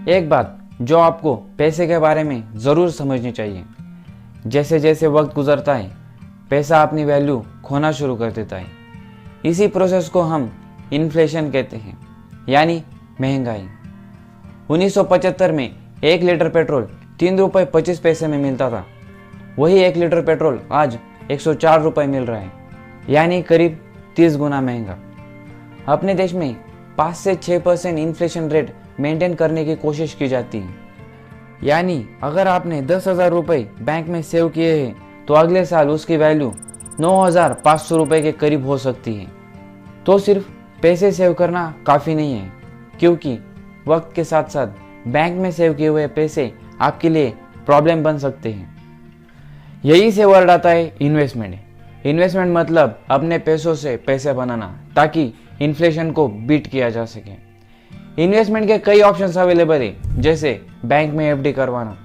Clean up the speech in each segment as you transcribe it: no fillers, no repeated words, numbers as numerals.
एक बात जो आपको पैसे के बारे में ज़रूर समझनी चाहिए, जैसे जैसे वक्त गुजरता है पैसा अपनी वैल्यू खोना शुरू कर देता है। इसी प्रोसेस को हम इन्फ्लेशन कहते हैं, यानी महंगाई। 1975 में 1 लीटर पेट्रोल 3 रुपये 25 पैसे में मिलता था। वही 1 लीटर पेट्रोल आज 104 रुपये मिल रहा है, यानी करीब 30 गुना महंगा। अपने देश में 5 से 6% इन्फ्लेशन रेट मेंटेन करने की कोशिश की जाती है। यानी अगर आपने 10,000 रुपये बैंक में सेव किए हैं तो अगले साल उसकी वैल्यू 9,500 रुपये के करीब हो सकती है। तो सिर्फ पैसे सेव करना काफ़ी नहीं है, क्योंकि वक्त के साथ साथ बैंक में सेव किए हुए पैसे आपके लिए प्रॉब्लम बन सकते हैं। यही से वर्ड आता है इन्वेस्टमेंट। इन्वेस्टमेंट मतलब अपने पैसों से पैसे बनाना ताकि इन्फ्लेशन को बीट किया जा सके। इन्वेस्टमेंट के कई ऑप्शंस अवेलेबल है, जैसे बैंक में एफडी करवाना,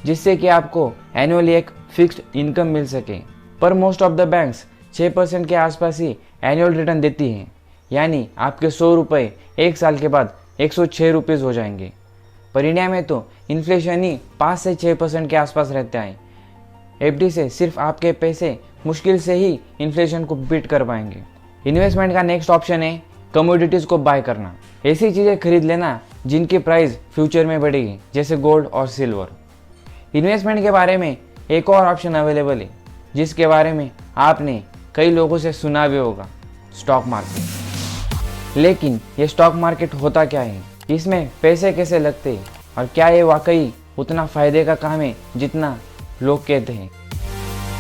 जिससे कि आपको एनुअली एक फिक्स्ड इनकम मिल सके। पर मोस्ट ऑफ द बैंक्स 6% के आसपास ही एनुअल रिटर्न देती हैं, यानी आपके 100 रुपये एक साल के बाद 106 रुपीज़ हो जाएंगे। पर इंडिया में तो इन्फ्लेशन ही 5 से 6% के आसपास रहता है। एफडी से सिर्फ आपके पैसे मुश्किल से ही इन्फ्लेशन को बीट कर पाएंगे। इन्वेस्टमेंट का नेक्स्ट ऑप्शन है कमोडिटीज़ को बाय करना, ऐसी चीज़ें खरीद लेना जिनकी प्राइस फ्यूचर में बढ़ेगी, जैसे गोल्ड और सिल्वर। इन्वेस्टमेंट के बारे में एक और ऑप्शन अवेलेबल है, जिसके बारे में आपने कई लोगों से सुना भी होगा, स्टॉक मार्केट। लेकिन ये स्टॉक मार्केट होता क्या है, इसमें पैसे कैसे लगते हैं, और क्या ये वाकई उतना फ़ायदे का काम है जितना लोग कहते हैं।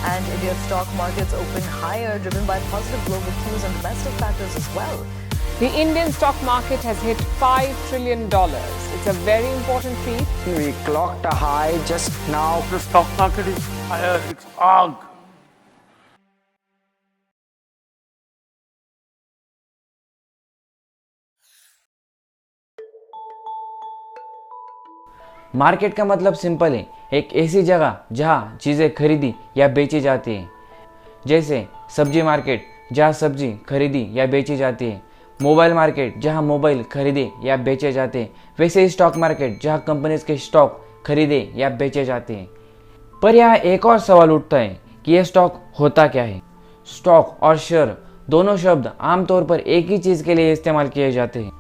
And India's stock markets open higher, driven by positive global cues and domestic factors as well. The Indian stock market has hit $5 trillion. It's a very important feat. We clocked a high just now. The stock market is higher. It's arg. Market का मतलब simple है, एक ऐसी जगह जहाँ चीज़ें खरीदी या बेची जाती हैं। जैसे सब्जी मार्केट जहाँ सब्जी खरीदी या बेची जाती है, मोबाइल मार्केट जहाँ मोबाइल खरीदे या बेचे जाते हैं, वैसे ही स्टॉक मार्केट जहाँ कंपनीज के स्टॉक खरीदे या बेचे जाते हैं। पर यहाँ एक और सवाल उठता है कि यह स्टॉक होता क्या है। स्टॉक और शेयर दोनों शब्द आमतौर पर एक ही चीज़ के लिए इस्तेमाल किए जाते हैं।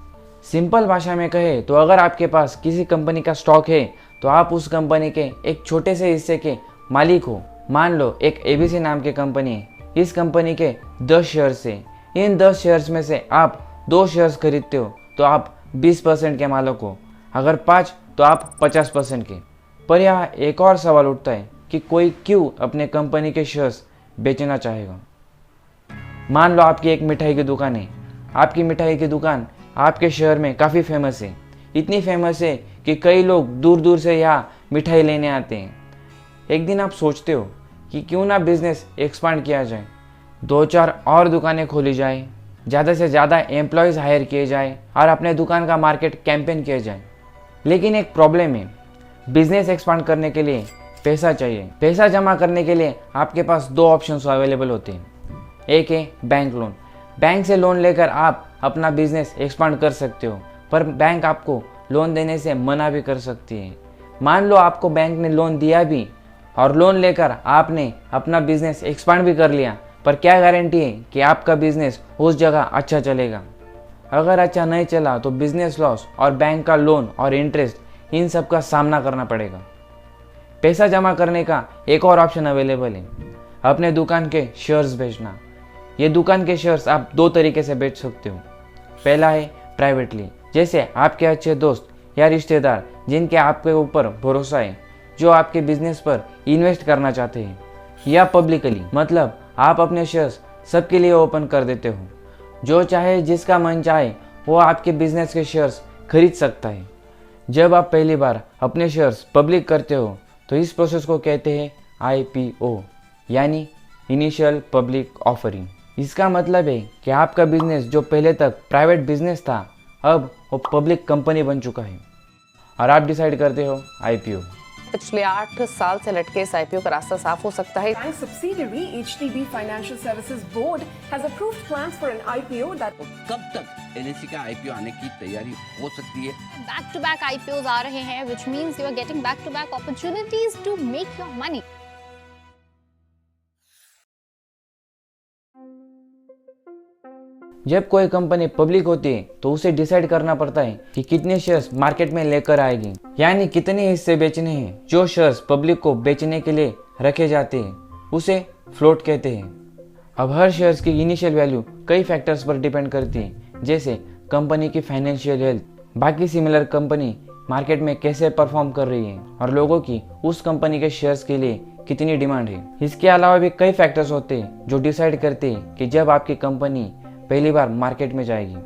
सिंपल भाषा में कहे तो अगर आपके पास किसी कंपनी का स्टॉक है तो आप उस कंपनी के एक छोटे से हिस्से के मालिक हो। मान लो एक एबीसी नाम की कंपनी है, इस कंपनी के 10 शेयर्स है। इन 10 शेयर्स में से आप 2 शेयर्स खरीदते हो तो आप 20% के मालिक हो, अगर 5 तो आप 50% के। पर यहाँ एक और सवाल उठता है कि कोई क्यों अपने कंपनी के शेयर्स बेचना चाहेगा। मान लो आपकी एक मिठाई की दुकान है। आपकी मिठाई की दुकान आपके शहर में काफ़ी फेमस है, इतनी फेमस है कि कई लोग दूर दूर से यहाँ मिठाई लेने आते हैं। एक दिन आप सोचते हो कि क्यों ना बिजनेस एक्सपांड किया जाए, 2-4 और दुकानें खोली जाए, ज़्यादा से ज़्यादा एम्प्लॉयज़ हायर किए जाए और अपने दुकान का मार्केट कैंपेन किया जाए। लेकिन एक प्रॉब्लम है, बिजनेस एक्सपांड करने के लिए पैसा चाहिए। पैसा जमा करने के लिए आपके पास 2 ऑप्शंस अवेलेबल होते हैं। एक है बैंक लोन। बैंक से लोन लेकर आप अपना बिजनेस एक्सपांड कर सकते हो, पर बैंक आपको लोन देने से मना भी कर सकती है। मान लो आपको बैंक ने लोन दिया भी और लोन लेकर आपने अपना बिजनेस एक्सपांड भी कर लिया, पर क्या गारंटी है कि आपका बिजनेस उस जगह अच्छा चलेगा। अगर अच्छा नहीं चला तो बिजनेस लॉस और बैंक का लोन और इंटरेस्ट, इन सब का सामना करना पड़ेगा। पैसा जमा करने का एक और ऑप्शन अवेलेबल है, अपने दुकान के शेयर्स बेचना। ये दुकान के शेयर्स आप 2 तरीके से बेच सकते हो। पहला है प्राइवेटली, जैसे आपके अच्छे दोस्त या रिश्तेदार जिनके आपके ऊपर भरोसा है, जो आपके बिजनेस पर इन्वेस्ट करना चाहते हैं। या पब्लिकली, मतलब आप अपने शेयर्स सबके लिए ओपन कर देते हो, जो चाहे जिसका मन चाहे वो आपके बिजनेस के शेयर्स खरीद सकता है। जब आप पहली बार अपने शेयर्स पब्लिक करते हो तो इस प्रोसेस को कहते हैं IPO, यानी इनिशियल पब्लिक ऑफरिंग। इसका मतलब है कि आपका बिजनेस जो पहले तक प्राइवेट बिजनेस था, अब वो पब्लिक कंपनी बन चुका है और आप डिसाइड करते हो IPO। पिछले 8 साल से लटके इस आईपीओ का रास्ता साफ हो सकता है। Bank subsidiary HDB Financial Services Board has approved plans for an IPO that कब तक एनएससी का आईपीओ आने की तैयारी हो सकती है? बैक टू बैक आईपीओज आ रहे हैं, which means you are getting back to back opportunities to make your money. जब कोई कंपनी पब्लिक होती है तो उसे डिसाइड करना पड़ता है कि कितने शेयर्स मार्केट में लेकर आएगी, यानी कितने हिस्से बेचने हैं। जो शेयर्स पब्लिक को बेचने के लिए रखे जाते हैं उसे फ्लोट कहते हैं। अब हर शेयर्स की इनिशियल वैल्यू कई फैक्टर्स पर डिपेंड करती है, जैसे कंपनी की फाइनेंशियल हेल्थ, बाकी सिमिलर कंपनी मार्केट में कैसे परफॉर्म कर रही है और लोगों की उस कंपनी के शेयर्स के लिए कितनी डिमांड है। इसके अलावा भी कई फैक्टर्स होते हैं जो डिसाइड करते हैं कि जब आपकी कंपनी पहली बार मार्केट में जाएगी।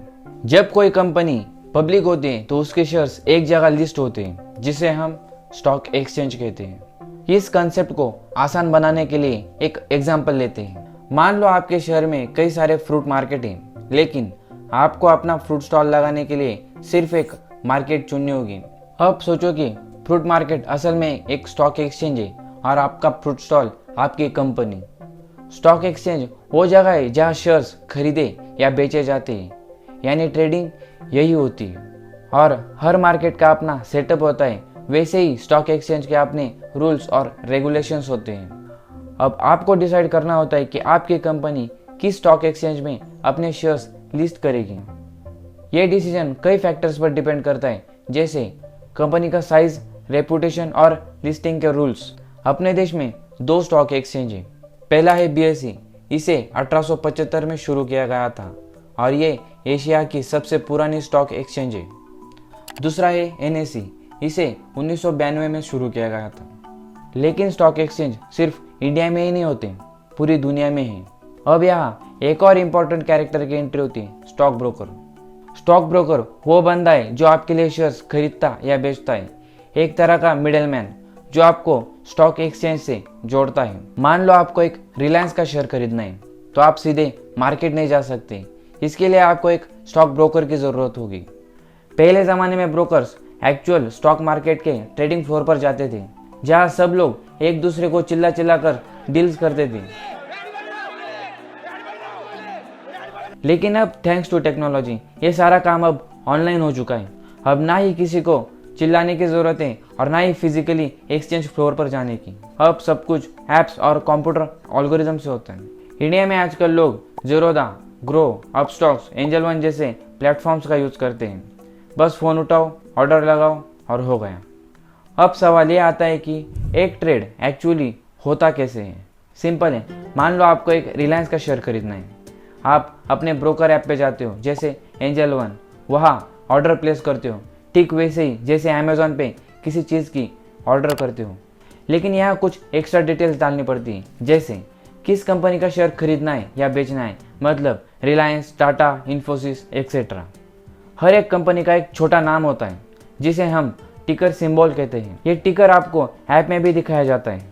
जब कोई कंपनी पब्लिक होती है तो उसके शेयर्स एक जगह लिस्ट होते हैं, जिसे हम स्टॉक एक्सचेंज कहते हैं। इस कंसेप्ट को आसान बनाने के लिए एक एग्जांपल लेते हैं। मान लो आपके शहर में कई सारे फ्रूट मार्केट हैं, लेकिन आपको अपना फ्रूट स्टॉल लगाने के लिए सिर्फ एक मार्केट चुननी होगी। अब सोचो कि फ्रूट मार्केट असल में एक स्टॉक एक्सचेंज है और आपका फ्रूट स्टॉल आपकी कंपनी। स्टॉक एक्सचेंज वो जगह है जहाँ शेयर्स खरीदे या बेचे जाते हैं, यानी ट्रेडिंग यही होती है। और हर मार्केट का अपना सेटअप होता है, वैसे ही स्टॉक एक्सचेंज के अपने रूल्स और रेगुलेशंस होते हैं। अब आपको डिसाइड करना होता है कि आपकी कंपनी किस स्टॉक एक्सचेंज में अपने शेयर्स लिस्ट करेगी। ये डिसीजन कई फैक्टर्स पर डिपेंड करता है, जैसे कंपनी का साइज, रेपुटेशन और लिस्टिंग के रूल्स। अपने देश में 2 स्टॉक एक्सचेंज है। पहला है BSE, इसे 1875 में शुरू किया गया था और ये एशिया की सबसे पुरानी स्टॉक एक्सचेंज है। दूसरा है NSE, इसे 1992 में शुरू किया गया था। लेकिन स्टॉक एक्सचेंज सिर्फ इंडिया में ही नहीं होते, पूरी दुनिया में है। अब यहाँ एक और इम्पोर्टेंट कैरेक्टर की एंट्री होती है, स्टॉक ब्रोकर। स्टॉक ब्रोकर वो बंदा है जो आपके लिए शेयर्स खरीदता या बेचता है, एक तरह का मिडलमैन जो आपको स्टॉक एक्सचेंज से जोड़ता है। मान लो आपको एक रिलायंस का शेयर खरीदना है, तो आप सीधे मार्केट नहीं जा सकते। इसके लिए आपको एक स्टॉक ब्रोकर की ज़रूरत होगी। पहले ज़माने में ब्रोकर्स एक्चुअल स्टॉक मार्केट के ट्रेडिंग फ्लोर पर जाते थे, जहाँ सब लोग एक दूसरे को चिल्ला चिल्ला कर डील्स करते थे। लेकिन अब थैंक्स टू टेक्नोलॉजी ये सारा काम अब ऑनलाइन हो चुका है। अब ना ही किसी को चिल्लाने की ज़रूरत है और ना ही फिजिकली एक्सचेंज फ्लोर पर जाने की। अब सब कुछ ऐप्स और कंप्यूटर एल्गोरिथम से होता है। इंडिया में आजकल लोग Zerodha, grow, Upstox, angel one जैसे प्लेटफॉर्म्स का यूज़ करते हैं। बस फ़ोन उठाओ, ऑर्डर लगाओ और हो गया। अब सवाल ये आता है कि एक ट्रेड एक्चुअली होता कैसे है। सिंपल है, मान लो आपको एक रिलायंस का शेयर खरीदना है। आप अपने ब्रोकर ऐप पे जाते हो, जैसे एंजल वन, वहाँ ऑर्डर प्लेस करते हो, ठीक वैसे ही जैसे अमेज़ॉन पे किसी चीज़ की ऑर्डर करते हो। लेकिन यहाँ कुछ एक्स्ट्रा डिटेल्स डालनी पड़ती है, जैसे किस कंपनी का शेयर खरीदना है या बेचना है, मतलब रिलायंस, टाटा, इन्फोसिस एक्सेट्रा। हर एक कंपनी का एक छोटा नाम होता है जिसे हम टिकर सिंबल कहते हैं। ये टिकर आपको ऐप में भी दिखाया जाता है।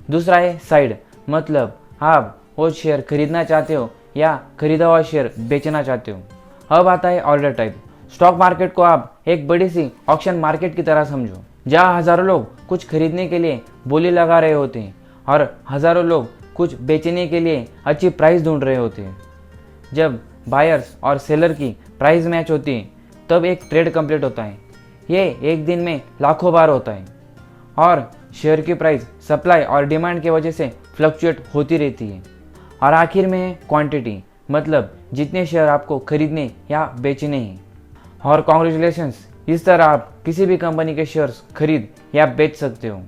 दूसरा है साइड, मतलब आप वो शेयर खरीदना चाहते हो या खरीदा हुआ शेयर बेचना चाहते हो। अब आता है ऑर्डर टाइप। स्टॉक मार्केट को आप एक बड़ी सी ऑक्शन मार्केट की तरह समझो, जहाँ हजारों लोग कुछ खरीदने के लिए बोली लगा रहे होते हैं और हजारों लोग कुछ बेचने के लिए अच्छी प्राइस ढूंढ रहे होते हैं। जब बायर्स और सेलर की प्राइस मैच होती है तब एक ट्रेड कंप्लीट होता है। ये एक दिन में लाखों बार होता है और शेयर की प्राइस सप्लाई और डिमांड की वजह से फ्लक्चुएट होती रहती है। और आखिर में है क्वांटिटी, मतलब जितने शेयर आपको खरीदने या बेचने हैं। और कॉन्ग्रेचुलेशंस, इस तरह आप किसी भी कंपनी के शेयर्स खरीद या बेच सकते हो।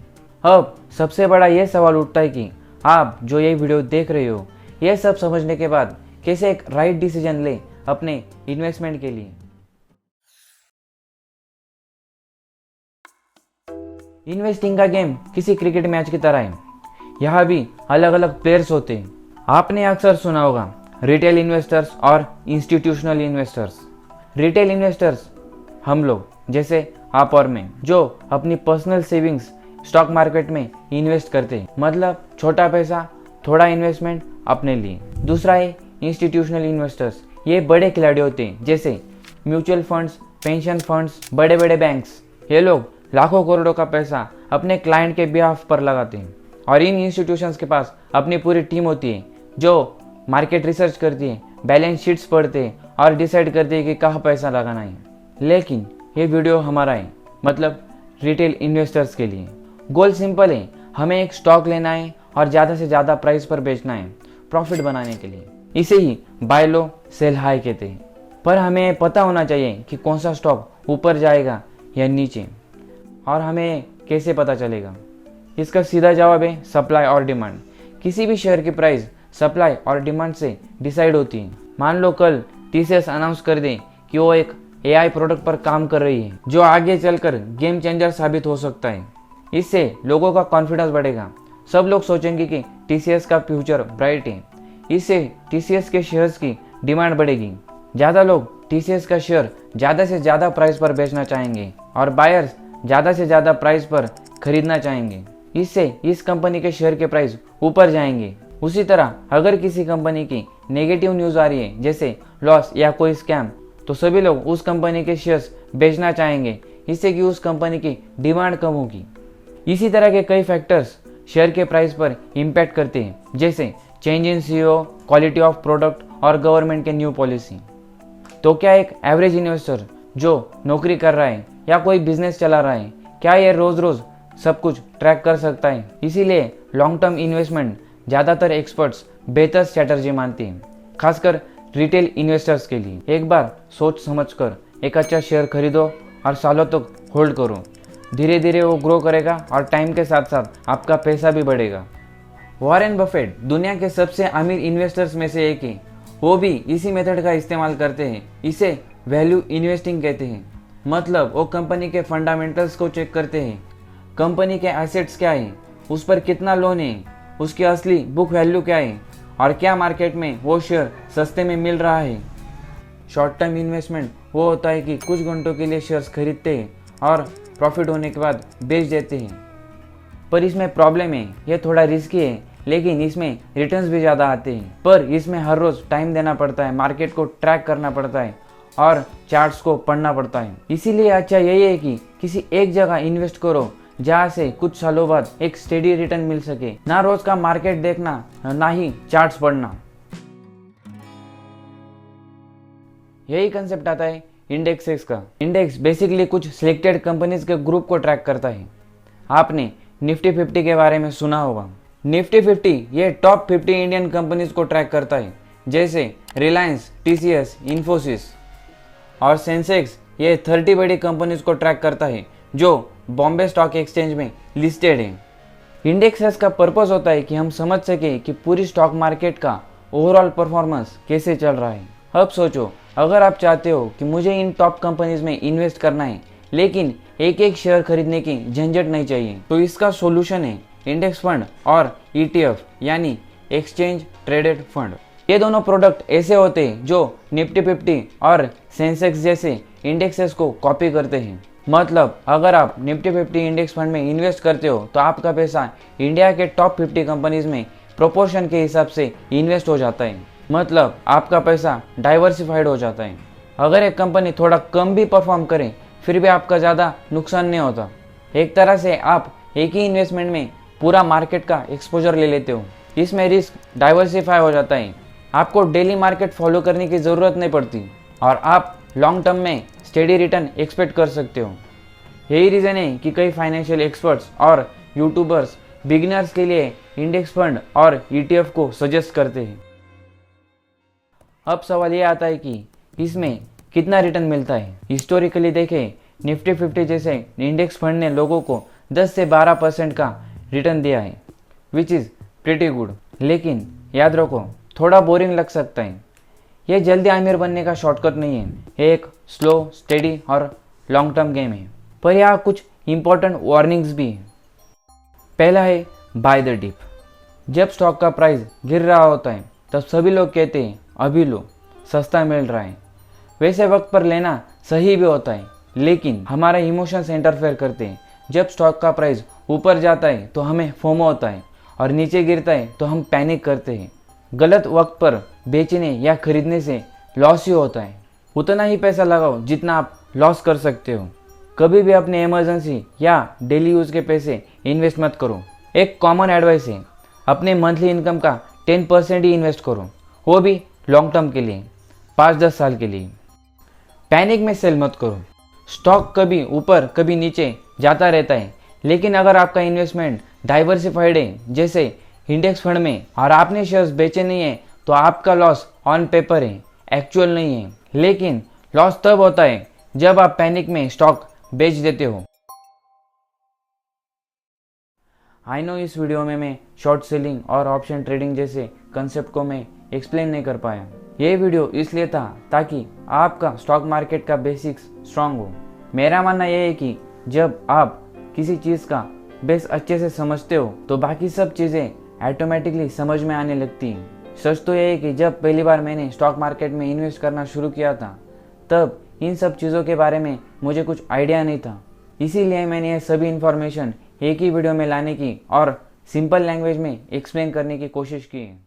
अब सबसे बड़ा ये सवाल उठता है कि आप जो ये वीडियो देख रहे हो, ये सब समझने के बाद कैसे एक राइट डिसीजन ले अपने इन्वेस्टमेंट के लिए। इन्वेस्टिंग का गेम किसी क्रिकेट मैच की तरह है। यहाँ भी अलग अलग प्लेयर्स होते हैं। आपने अक्सर सुना होगा रिटेल इन्वेस्टर्स और इंस्टीट्यूशनल इन्वेस्टर्स। रिटेल इन्वेस्टर्स हम लोग, जैसे आप और मैं, जो अपनी पर्सनल सेविंग्स स्टॉक मार्केट में इन्वेस्ट करते हैं, मतलब छोटा पैसा थोड़ा इन्वेस्टमेंट अपने लिए। दूसरा है इंस्टीट्यूशनल इन्वेस्टर्स। ये बड़े खिलाड़ी होते हैं, जैसे म्यूचुअल फंड्स, पेंशन फंड्स, बड़े बड़े बैंक्स। ये लोग लाखों करोड़ों का पैसा अपने क्लाइंट के बिहाफ पर लगाते हैं और इन इंस्टीट्यूशंस के पास अपनी पूरी टीम होती है जो मार्केट रिसर्च करती है, बैलेंस शीट्स पढ़ते हैं और डिसाइड करते हैं कि कहाँ पैसा लगाना है। लेकिन ये वीडियो हमारा है, मतलब रिटेल इन्वेस्टर्स के लिए। गोल सिंपल है, हमें एक स्टॉक लेना है और ज़्यादा से ज़्यादा प्राइस पर बेचना है प्रॉफिट बनाने के लिए। इसे ही बाय लो सेल हाई कहते हैं। पर हमें पता होना चाहिए कि कौन सा स्टॉक ऊपर जाएगा या नीचे, और हमें कैसे पता चलेगा। इसका सीधा जवाब है सप्लाई और डिमांड। किसी भी शेयर की प्राइस सप्लाई और डिमांड से डिसाइड होती है। मान लो कल TCS अनाउंस कर दे कि वो एक AI प्रोडक्ट पर काम कर रही है जो आगे चलकर गेम चेंजर साबित हो सकता है। इससे लोगों का कॉन्फिडेंस बढ़ेगा, सब लोग सोचेंगे कि TCS का फ्यूचर ब्राइट है। इससे TCS के शेयर्स की डिमांड बढ़ेगी, ज़्यादा लोग TCS का शेयर ज़्यादा से ज़्यादा प्राइस पर बेचना चाहेंगे और बायर्स ज़्यादा से ज़्यादा प्राइस पर खरीदना चाहेंगे। इससे इस कंपनी के शेयर के प्राइस ऊपर जाएंगे। उसी तरह अगर किसी कंपनी की नेगेटिव न्यूज़ आ रही है, जैसे लॉस या कोई स्कैम, तो सभी लोग उस कंपनी के शेयर्स बेचना चाहेंगे, इससे कि उस कंपनी की डिमांड कम होगी। इसी तरह के कई फैक्टर्स शेयर के प्राइस पर इम्पैक्ट करते हैं, जैसे change in CEO, quality of product और गवर्नमेंट के न्यू पॉलिसी। तो क्या एक एवरेज इन्वेस्टर जो नौकरी कर रहा है या कोई बिजनेस चला रहा है, क्या ये रोज रोज सब कुछ ट्रैक कर सकता है? इसीलिए लॉन्ग टर्म इन्वेस्टमेंट ज़्यादातर एक्सपर्ट्स बेहतर स्ट्रैटेजी मानते हैं, खासकर रिटेल इन्वेस्टर्स के लिए। एक बार सोच समझकर एक अच्छा शेयर खरीदो और सालों तक होल्ड करो। धीरे धीरे वो ग्रो करेगा और टाइम के साथ साथ आपका पैसा भी बढ़ेगा। वॉरेन बफेट दुनिया के सबसे अमीर इन्वेस्टर्स में से एक है। वो भी इसी मेथड का इस्तेमाल करते हैं। इसे वैल्यू इन्वेस्टिंग कहते हैं। मतलब वो कंपनी के फंडामेंटल्स को चेक करते हैं, कंपनी के एसेट्स क्या है, उस पर कितना लोन है, उसकी असली बुक वैल्यू क्या है और क्या मार्केट में वो शेयर सस्ते में मिल रहा है। शॉर्ट टर्म इन्वेस्टमेंट वो होता है कि कुछ घंटों के लिए शेयर्स खरीदते हैं और प्रॉफिट होने के बाद बेच देते हैं। पर इसमें प्रॉब्लम है, ये थोड़ा रिस्की है, लेकिन इसमें रिटर्न्स भी ज़्यादा आते हैं। पर इसमें हर रोज़ टाइम देना पड़ता है, मार्केट को ट्रैक करना पड़ता है और चार्ट्स को पढ़ना पड़ता है। इसीलिए अच्छा यही है कि किसी एक जगह इन्वेस्ट करो जहाँ से कुछ सालों बाद एक स्टेडी रिटर्न मिल सके, ना रोज का मार्केट देखना, ना ही चार्ट्स पढ़ना। यही कंसेप्ट आता है इंडेक्सेस का। इंडेक्स बेसिकली कुछ सिलेक्टेड कंपनीज के ग्रुप को ट्रैक करता है। आपने निफ्टी 50 के बारे में सुना होगा। निफ्टी 50 ये टॉप 50 इंडियन कंपनीज को ट्रैक करता है, जैसे रिलायंस, TCS, इन्फोसिस। और सेंसेक्स ये 30 बड़ी कंपनीज को ट्रैक करता है जो बॉम्बे स्टॉक एक्सचेंज में लिस्टेड है। इंडेक्सेस का पर्पस होता है कि हम समझ सके कि पूरी स्टॉक मार्केट का ओवरऑल परफॉर्मेंस कैसे चल रहा है। अब सोचो, अगर आप चाहते हो कि मुझे इन टॉप कंपनीज में इन्वेस्ट करना है, लेकिन एक एक शेयर खरीदने की झंझट नहीं चाहिए, तो इसका सॉल्यूशन है इंडेक्स फंड और ETF यानी एक्सचेंज ट्रेडेड फंड। ये दोनों प्रोडक्ट ऐसे होते हैं जो निफ्टी 50 और सेंसेक्स जैसे इंडेक्सेस को कॉपी करते हैं। मतलब अगर आप निफ्टी 50 इंडेक्स फंड में इन्वेस्ट करते हो तो आपका पैसा इंडिया के टॉप 50 कंपनीज में प्रोपोर्शन के हिसाब से इन्वेस्ट हो जाता है। मतलब आपका पैसा डाइवर्सिफाइड हो जाता है। अगर एक कंपनी थोड़ा कम भी परफॉर्म करे फिर भी आपका ज़्यादा नुकसान नहीं होता। एक तरह से आप एक ही इन्वेस्टमेंट में पूरा मार्केट का एक्सपोजर ले लेते हो। इसमें रिस्क डाइवर्सिफाई हो जाता है। आपको डेली मार्केट फॉलो करने की ज़रूरत नहीं पड़ती और आप लॉन्ग टर्म में स्टेडी रिटर्न एक्सपेक्ट कर सकते हो। यही रीज़न है कि कई फाइनेंशियल एक्सपर्ट्स और यूट्यूबर्स बिगिनर्स के लिए इंडेक्स फंड और ETF को सजेस्ट करते हैं। अब सवाल ये आता है कि इसमें कितना रिटर्न मिलता है। हिस्टोरिकली देखें, निफ्टी 50 जैसे इंडेक्स फंड ने लोगों को 10 से 12% का रिटर्न दिया है, विच इज़ प्रीटी गुड। लेकिन याद रखो, थोड़ा बोरिंग लग सकता है। यह जल्दी अमीर बनने का शॉर्टकट नहीं है, एक स्लो, स्टेडी और लॉन्ग टर्म गेम है। पर यहाँ कुछ इंपॉर्टेंट वार्निंग्स भी हैं। पहला है बाय द डिप। जब स्टॉक का प्राइस गिर रहा होता है तब सभी लोग कहते हैं अभी लो, सस्ता मिल रहा है। वैसे वक्त पर लेना सही भी होता है, लेकिन हमारे इमोशंस इंटरफेयर करते हैं। जब स्टॉक का प्राइस ऊपर जाता है तो हमें फोमो होता है और नीचे गिरता है तो हम पैनिक करते हैं। गलत वक्त पर बेचने या खरीदने से लॉस ही होता है। उतना ही पैसा लगाओ जितना आप लॉस कर सकते हो। कभी भी अपने इमरजेंसी या डेली यूज़ के पैसे इन्वेस्ट मत करो। एक कॉमन एडवाइस है, अपने मंथली इनकम का 10% ही इन्वेस्ट करो, वो भी लॉन्ग टर्म के लिए, 5-10 साल के लिए। पैनिक में सेल मत करो। स्टॉक कभी ऊपर कभी नीचे जाता रहता है, लेकिन अगर आपका इन्वेस्टमेंट डाइवर्सिफाइड है जैसे इंडेक्स फंड में और आपने शेयर्स बेचे नहीं है तो आपका लॉस ऑन पेपर है, एक्चुअल नहीं है। लेकिन लॉस तब होता है जब आप पैनिक में स्टॉक बेच देते हो। आई नो इस वीडियो में मैं शॉर्ट सेलिंग और ऑप्शन ट्रेडिंग जैसे कंसेप्ट को मैं एक्सप्लेन नहीं कर पाया। ये वीडियो इसलिए था ताकि आपका स्टॉक मार्केट का बेसिक्स स्ट्रांग हो। मेरा मानना यह है कि जब आप किसी चीज़ का बेस अच्छे से समझते हो तो बाकी सब चीज़ें ऑटोमेटिकली समझ में आने लगती हैं। सच तो यह है कि जब पहली बार मैंने स्टॉक मार्केट में इन्वेस्ट करना शुरू किया था तब इन सब चीज़ों के बारे में मुझे कुछ आइडिया नहीं था। इसीलिए मैंने ये सभी इन्फॉर्मेशन एक ही वीडियो में लाने की और सिंपल लैंग्वेज में एक्सप्लेन करने की कोशिश की है।